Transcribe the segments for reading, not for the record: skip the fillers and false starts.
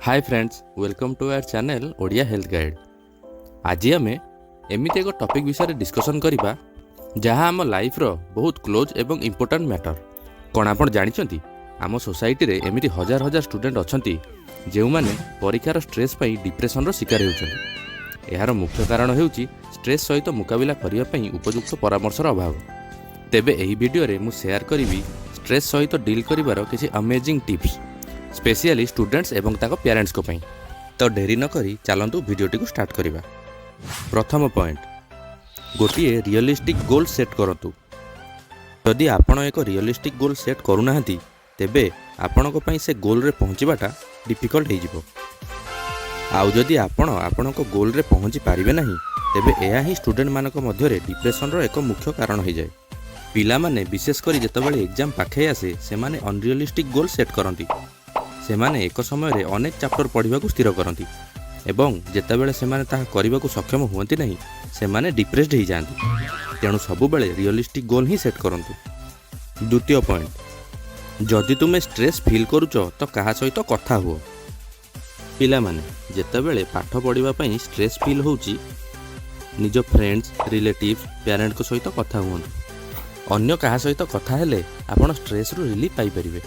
Hi friends, welcome to our channel Odia health guide. आज आम एमती एक टॉपिक विषय डिस्कसन करवा जहाँ आम लाइफ रो बहुत क्लोज एवं इम्पोर्टेंट मैटर। कौन आप जानते आम सोसाइटी रे एमती हजार हजार स्टूडेंट अच्छा जो मैंने परीक्षार स्ट्रेस पर डिप्रेशन शिकार होती। यार मुख्य कारण होउची स्ट्रेस सहित मुकाबला करने उपयुक्त परामर्शर अभाव। तेबे एही वीडियो रे मु शेयर करी स्ट्रेस सहित डील करिवार किसी अमेजिंग टिप्स स्पेशली स्टूडेंट्स एवं ताको पेरेंट्स को पई। तो डेरी न करी चलंतु वीडियोटी को स्टार्ट करिबा। प्रथम पॉइंट, गोटिए रियलिस्टिक गोल सेट करंतु। यदि आपण एक रियलिस्टिक गोल सेट करूनाहांती तेबे आपणको पई से गोल रे पहुंचीबाटा डिफिकल्ट हो जिवो। आउ जदि आपणको गोल रे पहुंची पारिबे नाही तेबे एहा ही स्टूडेंट मानक मध्य रे डिप्रेशन रो एक मुख्य कारण हो जाए। पिला माने विशेष करी जेतेबेले एग्जाम पाखे आसे से माने अनरियलिस्टिक गोल सेट करंती। से माने एक समय रे अनेक चैप्टर पढ़ा स्थिर करती एवं जेतेबेले से माने ताहा करने को सक्षम हुअंती नहीं से माने डिप्रेस्ड हो जाती। तेणु सबुबेले रियलिस्टिक गोल ही सेट करंतु। द्वितीय पॉइंट, जदि तुमे स्ट्रेस फील करूच तो कहा सहित कथा हुओ। पिला माने जेतेबेले पाठ पढ़िबा पई स्ट्रेस फील होउची निज फ्रेंड्स रिलेटिव्स पेरेंट को सहित कथा हुअंतु। अन्य कहा सहित कथा हेले आपण स्ट्रेस रु रिलीफ पाई परिबे।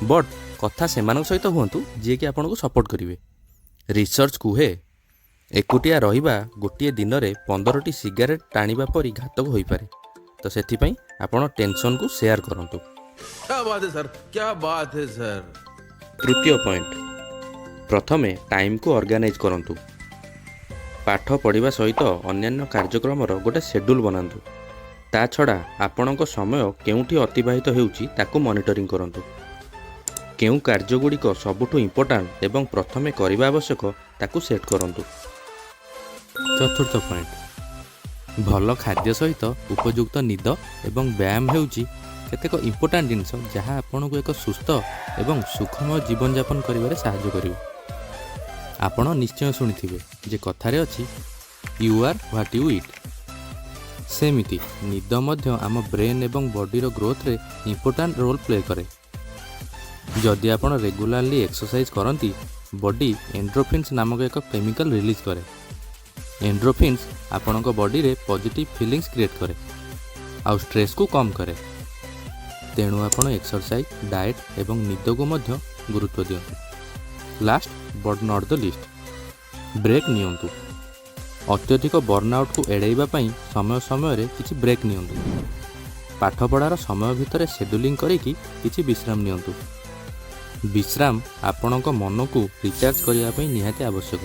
बट कथा सेमान सहित हूँ जी कि आपको सपोर्ट करेंगे। रिसर्च कुहे एकुटिया रहिबा गोटे दिन में 15टी सिगारेट टाणिबा परी घातक हो पारे। तो सेथिपई आपण टेंशन को शेयर करंतु। क्या बात है सर, क्या बात है सर। तृतीय पॉइंट, प्रथमे टाइम को ऑर्गेनाइज करंतु। पाठ पढ़िबा सहित अन्यान्य कार्यक्रम गोटे शेड्यूल बनातु। ता छड़ा आपणको समय केउठी अतिबाहित हेउची ताकू मॉनिटरिंग करंतु। केउ कार्यगुड़िक सबुठु इम्पोर्टाट एवं प्रथमे करने आवश्यक ताकू सेट करंतु। चतुर्थ पॉइंट, भल खाद्य सहित उपयुक्त निद एवं व्यायाम हेउची केतेक इम्पोर्टाट जिनस जहाँ आपको एक सुस्थ एवं सुखमय जीवन यापन करिवारे सहायता करिवो। आपण निश्चय शुणिथिबे जे कथारे अछि you are what you eat. सेमिति निद मध्य आम ब्रेन एवं बॉडी रो ग्रोथ रे इम्पोर्टाट रोल प्ले करे। जदि आपण रेगुलारली एक्सरसाइज करती बॉडी एंड्रोफिन्स नामक एक केमिकल रिलीज करे। एंड्रोफिन्स आपण बॉडी रे पॉजिटिव फीलिंग्स क्रिएट करे आउ स्ट्रेस को कम करे। तेणु आपण एक्सरसाइज डाइट एवं निद को मध्य गुरुत्व दियंतु। Last but not the least, break नियंतु। अत्यधिक बर्नआउट को एड़ाइबा पई समय समय रे किछि ब्रेक नियंतु। पाठ पढ़ार समय भितर शेड्यूलिंग करिकि किछि विश्राम नियंतु। विश्राम आपणक मन को रिचार्ज करने निहाती आवश्यक,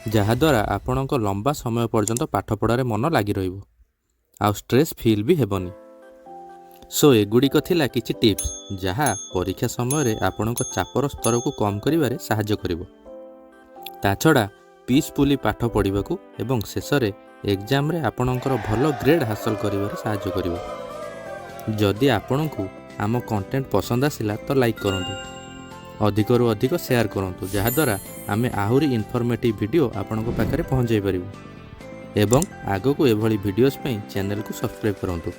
जहाद्वारा आपणक लंबा समय पर्यंत पाठ पढ़ारे मन लगी रहिबो आ स्ट्रेस फील भी हेबनी। सो एगुड़िक थिला किछि टिप्स जहाँ परीक्षा समय रे आपणक चापर स्तर को कम करिवारे सहायता करिवो। ता छड़ा पीसफुली पाठ पढ़िबाकू एवं शेष रे एग्जाम रे आपणकर भल ग्रेड हासिल करिवारे सहायता करिवो। जदि आपणकू आम कंटेंट पसंद आसिला तो लाइक करंतु, अधिकरू अधिक शेयर करंतु, जहाद्वारा आमे आहुरी इनफॉर्मेटिव वीडियो आपणको पाखरे पहुंचाई परिबु। एवं आगो को एभली वीडियोस पई चैनल को सब्सक्राइब करंतु।